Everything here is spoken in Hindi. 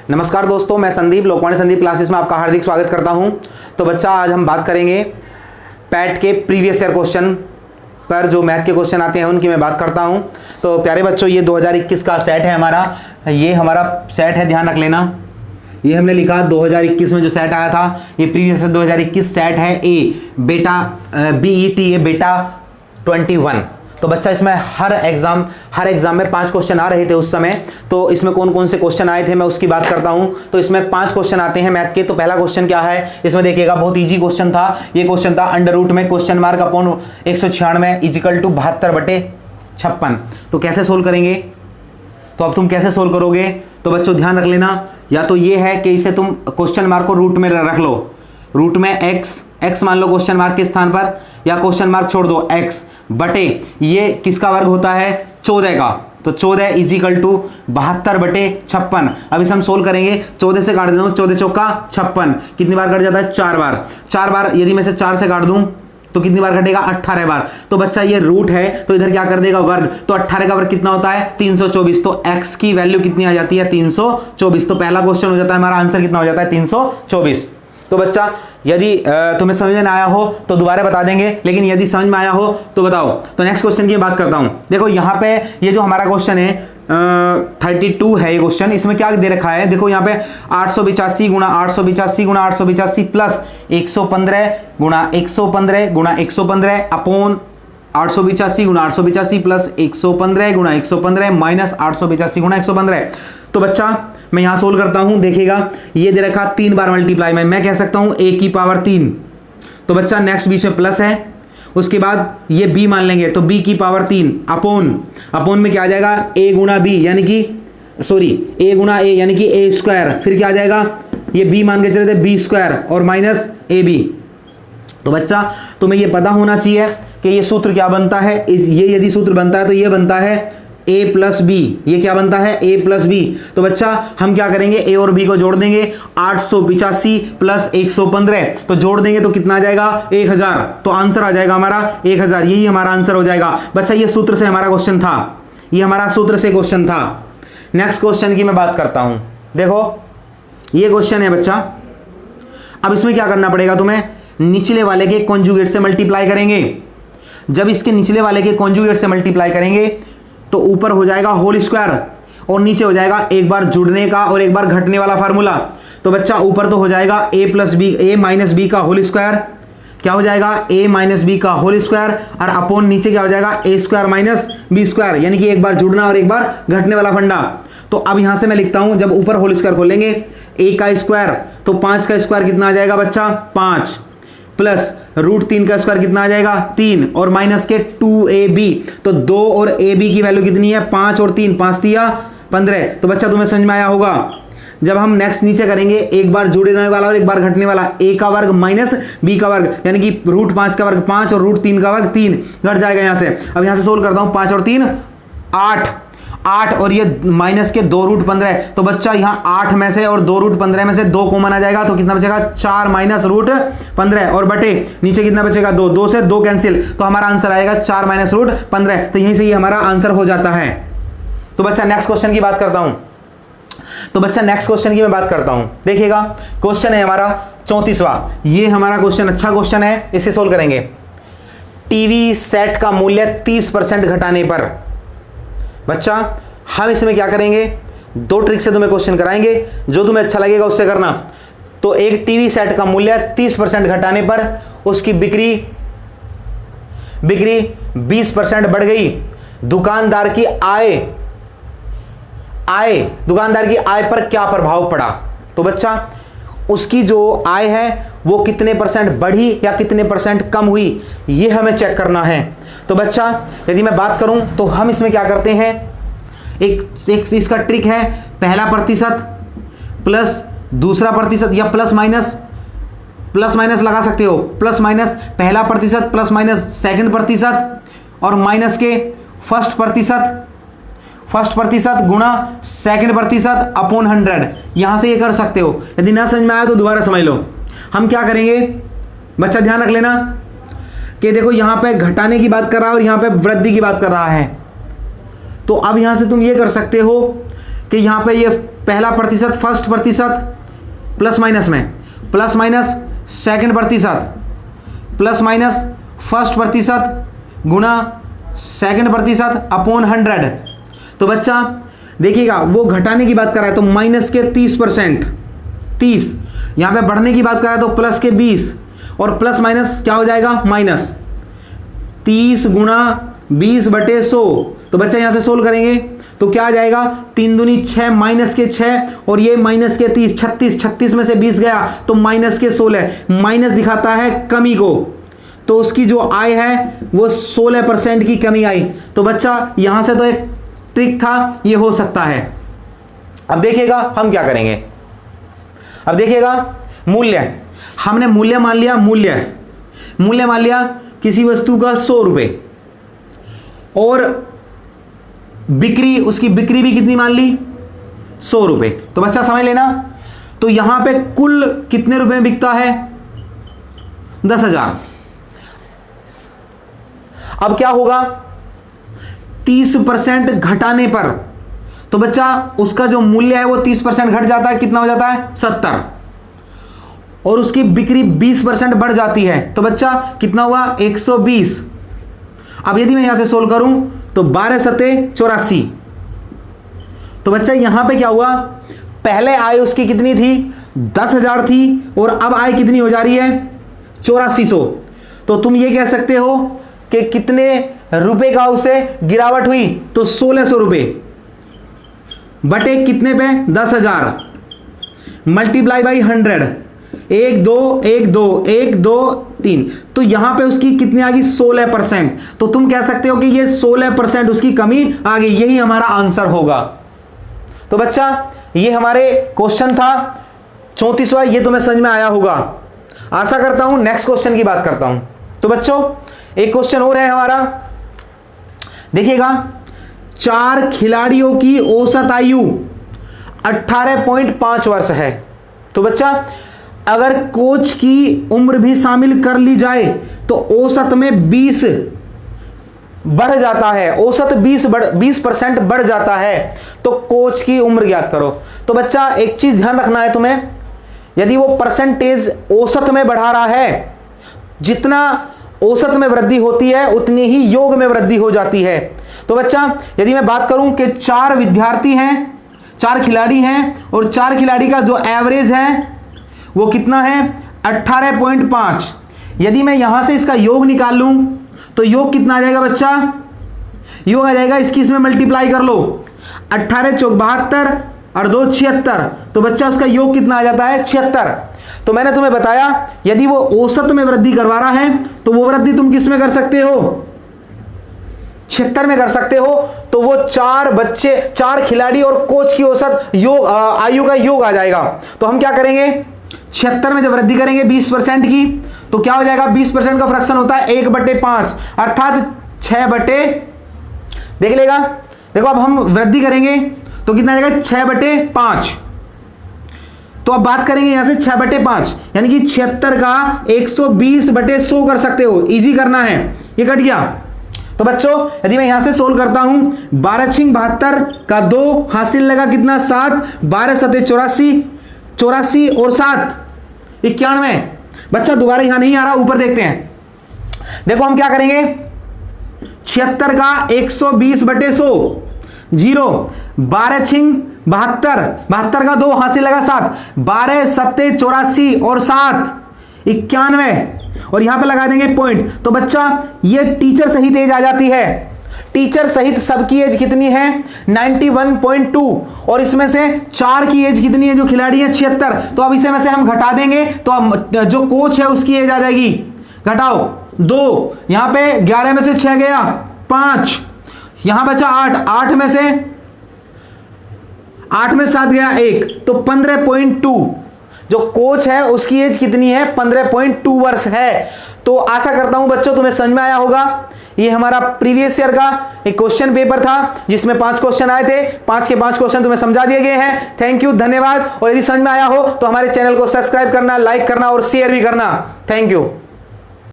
नमस्कार दोस्तों, मैं संदीप लोकवाणी संदीप क्लासेस में आपका हार्दिक स्वागत करता हूं। तो बच्चा, आज हम बात करेंगे पैट के प्रीवियस ईयर क्वेश्चन पर। जो मैथ के क्वेश्चन आते हैं उनकी मैं बात करता हूं। तो प्यारे बच्चों, ये 2021 का सेट है हमारा, ये हमारा सेट है, ध्यान रख लेना। ये हमने लिखा 2021 में जो सेट आया था, ये प्रीवियस 2021 सेट है ए बेटा BET बेटा 21। तो बच्चा, इसमें हर एग्जाम में 5 क्वेश्चन आ रहे थे उस समय। तो इसमें कौन कौन से क्वेश्चन आए थे मैं उसकी बात करता हूं। तो इसमें 5 क्वेश्चन आते हैं मैथ के। तो पहला क्वेश्चन क्या है इसमें देखिएगा, बहुत इजी क्वेश्चन था। ये क्वेश्चन था अंडर रूट में question mark upon 196 equal to 72/56। तो कैसे सोल्व करेंगे? तो अब तुम कैसे सोल्व करोगे? तो बच्चों ध्यान रख लेना, या तो ये है कि इसे तुम क्वेश्चन मार्क को रूट में रख लो, रूट में x मान लो क्वेश्चन मार्क के स्थान पर, या क्वेश्चन मार्क छोड़ दो x बटे ये किसका वर्ग होता है 14 का। तो 14 इजिकल टू 72/56। अब इसे हम सोल्व करेंगे, 14 से काट देता हूं, 14 चौका 56। कितनी बार कट जाता है? 4 बार। 4 बार यदि मैं से 4 से काट दूं तो कितनी बार कटेगा? 18 बार। तो बच्चा ये रूट है तो इधर क्या कर देगा? वर्ग। तो 18 का वर्ग कितना होता है? 324। तो x की वैल्यू कितनी आ जाती है? 324। तो पहला क्वेश्चन हो जाता है हमारा, आंसर कितना हो जाता है? 324। तो बच्चा, यदि तुम्हें समझ में ना आया हो तो दोबारा बता देंगे, लेकिन यदि समझ में आया हो तो बताओ। तो नेक्स्ट क्वेश्चन की बात करता हूं। देखो यहाँ पे ये जो हमारा क्वेश्चन है 32 है ये क्वेश्चन। इसमें क्या दे रखा है? देखो यहाँ पे 885 गुणा 885 गुणा 885 प्लस 115 गुणा 115 गुणा 115 अपॉन 885 गुणा 885 प्लस 115 गुणा 115 माइनस 885 गुणा 115। तो बच्चा, मैं यहां सोल्व करता हूं, देखिएगा ये दे रखा 3 बार मल्टीप्लाई में, मैं कह सकता हूं a की पावर 3। तो बच्चा नेक्स्ट बीच में प्लस है, उसके बाद ये b मान लेंगे तो b की पावर 3 अपॉन में क्या आ जाएगा? a गुणा b यानी कि a गुणा a यानी कि a स्क्वायर। फिर क्या आ जाएगा? ये b मान के चले थे b स्क्वायर और माइनस ab। तो बच्चा, तुम्हें ये पता होना चाहिए कि ये सूत्र क्या बनता है। ये यदि सूत्र बनता है तो ये बनता है a प्लस बी। ये क्या बनता है? a plus B. तो बच्चा, हम क्या करेंगे? a और b को जोड़ देंगे। 885 प्लस 115 तो जोड़ देंगे तो कितना आ जाएगा? 1000। तो आंसर आ जाएगा हमारा 1000। यही हमारा आंसर हो जाएगा। बच्चा, ये सूत्र से हमारा क्वेश्चन था, ये हमारा सूत्र से क्वेश्चन था। नेक्स्ट क्वेश्चन की मैं बात करता हूं। देखो ये क्वेश्चन है बच्चा, अब इसमें क्या करना पड़ेगा तुम्हें? निचले वाले के कॉन्जुगेट से मल्टीप्लाई करेंगे। जब इसके निचले वाले के कॉन्जुगेट से मल्टीप्लाई करेंगे तो ऊपर हो जाएगा होल स्क्वायर और नीचे हो जाएगा एक बार जुड़ने का और एक बार घटने वाला फार्मूला। तो बच्चा, ऊपर तो हो जाएगा a माइनस बी का होल स्क्वायर, क्या हो जाएगा? a माइनस बी का होल स्क्वायर, और अपॉन नीचे क्या हो जाएगा? a square minus B square, यानी कि एक बार जुड़ना और एक बार घटने वाला फंडा। तो अब यहां से मैं लिखता हूं, जब ऊपर होल स्क्वायर खोलेंगे a का स्क्वायर तो 5 का स्क्वायर कितना आ जाएगा बच्चा? 5 प्लस रूट 3 का स्क्वायर कितना आ जाएगा? 3 और माइनस के 2ab। तो 2 और ab की वैल्यू कितनी है? 5 और 3, 5 तिया 15। तो बच्चा, तुम्हें समझ में आया होगा। जब हम नेक्स्ट नीचे करेंगे, एक बार जुड़ने वाला और एक बार घटने वाला, a का वर्ग माइनस b का वर्ग, यानी कि रूट 5 का वर्ग 5 और रूट 3 का वर्ग 3 घट जाएगा यहां से। अब यहां से सोल्व करता हूं, 5 और 3 8 और ये माइनस के 2 रूट 15। तो बच्चा, यहाँ 8 में से और 2 रूट 15 में से 2 कॉमन आ जाएगा तो कितना बचेगा? 4 माइनस रूट 15 और बटे नीचे कितना बचेगा? 2। 2 से 2 कैंसिल, तो हमारा आंसर आएगा 4 माइनस रूट 15। तो यहीं से ये हमारा आंसर हो जाता है। तो बच्चा, नेक्स्ट क्वेश्चन की बात करता हूं। तो बच्चा, नेक्स्ट क्वेश्चन की मैं बात करता हूं। देखिएगा, क्वेश्चन है हमारा 34वां। ये हमारा क्वेश्चन अच्छा क्वेश्चन है, इसे सोल्व करेंगे। टीवी सेट का मूल्य 30% घटाने पर। बच्चा, हम इसमें क्या करेंगे? 2 ट्रिक से तुम्हें क्वेश्चन कराएंगे, जो तुम्हें अच्छा लगेगा उससे करना। तो एक टीवी सेट का मूल्य 30% घटाने पर उसकी बिक्री 20% बढ़ गई। दुकानदार की आय पर क्या प्रभाव पड़ा? तो बच्चा, उसकी जो आय है वो कितने परसेंट बढ़ी या कितने परसेंट कम हुई, ये हमें चेक करना है। तो बच्चा, यदि मैं बात करूं तो हम इसमें क्या करते हैं, एक इसका ट्रिक है, पहला प्रतिशत प्लस दूसरा प्रतिशत, या प्लस माइनस लगा सकते हो। प्लस माइनस पहला प्रतिशत प्लस माइनस सेकंड प्रतिशत और माइनस के फर्स्ट प्रतिशत गुणा सेकंड प्रतिशत अपॉन 100। यहां से ये कर सकते हो। यदि ना समझ में आया तो दोबारा समझ लो। हम क्या करेंगे बच्चा, ध्यान रख लेना कि देखो यहां पे घटाने की बात कर रहा है और यहां पे वृद्धि की बात कर रहा है। तो अब यहां से तुम ये कर सकते हो कि यहां पे ये पहला प्रतिशत फर्स्ट प्रतिशत प्लस माइनस में, प्लस माइनस सेकंड प्रतिशत प्लस माइनस फर्स्ट प्रतिशत गुना सेकंड प्रतिशत अपॉन 100। तो बच्चा देखिएगा वो घटाने की बात कर रहा है तो माइनस के 30%, 30, यहां पे बढ़ने की बात कर रहा है तो प्लस के 20, और प्लस माइनस क्या हो जाएगा माइनस 30 गुना 20/100। तो बच्चा यहां से सोल्व करेंगे तो क्या आ जाएगा 3 दूनी 6, माइनस के 6 और ये माइनस के 30, 36, 36 में से 20 गया तो माइनस के 16, माइनस दिखाता है कमी को, तो उसकी जो आय है वो 16% की कमी आई। तो बच्चा यहां से तो एक ट्रिक था, ये हो सकता है। अब देखिएगा हम क्या करेंगे, अब देखिएगा मूल्य, हमने मूल्य मान लिया, मूल्य मान लिया किसी वस्तु का 100 रुपए, और बिक्री, उसकी बिक्री भी कितनी मान ली 100 रुपए। तो बच्चा समझ लेना, तो यहां पे कुल कितने रुपए में बिकता है 10,000। अब क्या होगा 30% घटाने पर, तो बच्चा उसका जो मूल्य है वो 30% घट जाता है, कितना हो जाता है 70, और उसकी बिक्री 20% बढ़ जाती है तो बच्चा कितना हुआ 120। अब यदि मैं यहां से सोल्व करूं तो 12 सते 84। तो बच्चा यहां पे क्या हुआ, पहले आय उसकी कितनी थी 10,000 थी और अब आय कितनी हो जा रही है 8400। तो तुम ये कह सकते हो कि कितने रुपए का उसे गिरावट हुई, तो 1600 रुपए बटे कितने पे 10,000 मल्टीप्लाई बाई 100, 1 2 1 2 1 2 3, तो यहां पे उसकी कितनी आ गई 16%। तो तुम कह सकते हो कि ये 16% उसकी कमी आ गई, यही हमारा आंसर होगा। तो बच्चा ये हमारे क्वेश्चन था 34वां, ये तुम्हें समझ में आया होगा आशा करता हूं। नेक्स्ट क्वेश्चन की बात करता हूं। तो बच्चों एक क्वेश्चन और है हमारा, देखिएगा 4 खिलाड़ियों की औसत आयु 18.5 वर्ष है। तो बच्चा अगर कोच की उम्र भी शामिल कर ली जाए तो औसत में 20 बढ़ जाता है, औसत 20% बढ़ जाता है। तो कोच की उम्र ज्ञात करो। तो बच्चा एक चीज ध्यान रखना है तुम्हें, यदि वो परसेंटेज औसत में बढ़ा रहा है, जितना औसत में वृद्धि होती है उतनी ही योग में वृद्धि हो जाती है। तो बच्चा यदि मैं बात करूं कि 4 विद्यार्थी हैं, 4 खिलाड़ी हैं, और 4 खिलाड़ी का जो एवरेज है वो कितना है 18.5। यदि मैं यहां से इसका योग निकाल लूं तो योग कितना आ जाएगा बच्चा, योग आ जाएगा, इसकी इसमें मल्टीप्लाई कर लो, 18 चौक 72 और 2 76। तो बच्चा उसका योग कितना आ जाता है 76। तो मैंने तुम्हें बताया यदि वो औसत में वृद्धि करवा रहा है तो वो वृद्धि तुम किस में कर सकते हो 76 में कर सकते हो। तो वो 4 बच्चे, 4 खिलाड़ी और कोच की औसत योग आयु का योग आ जाएगा। तो हम क्या करेंगे 76 में जब वृद्धि करेंगे 20% की तो क्या हो जाएगा 20% का फ्रैक्शन होता है 1/5 अर्थात 6 देख लेगा। देखो अब हम वृद्धि करेंगे तो कितना आ जाएगा 6/5। तो अब बात करेंगे यहां से 6/5 यानी कि 76 का 120/100 कर सकते हो, इजी करना है, ये कट गया। तो बच्चों यदि मैं यहां से सोल्व करता हूं 12 छिंग 72 का 2 हासिल लगा कितना 7, 12 सते 84, 84 और 7 91। बच्चा दोबारा यहां नहीं आ रहा, ऊपर देखते हैं। देखो हम क्या करेंगे 76 का 120/100 0, 12 छिंग 72, 72 का 2 हासिल लगा 7, 12 सत्ते 84 और 7 91, और यहां पे लगा देंगे पॉइंट। तो बच्चा ये टीचर सहित एज आ जाती है, टीचर सहित सबकी एज कितनी है 91.2, और इसमें से 4 की एज कितनी है जो खिलाड़ी है 76। तो अब इसे में से हम घटा देंगे तो अब जो कोच है उसकी एज आ जाएगी, घटाओ 2, यहां पे 11 में से 6 गया 5, यहां बचा 8, 8 में से 7 गया 1, तो 15.2। जो कोच है उसकी एज कितनी है 15.2 वर्ष है। तो आशा करता हूं बच्चों तुम्हें समझ में आया होगा। ये हमारा प्रीवियस ईयर का एक क्वेश्चन पेपर था जिसमें 5 क्वेश्चन आए थे, 5 के 5 क्वेश्चन तुम्हें समझा दिए गए हैं। थैंक यू, धन्यवाद। और यदि समझ में आया हो तो हमारे चैनल को सब्सक्राइब करना, लाइक करना और शेयर भी करना। Thank you.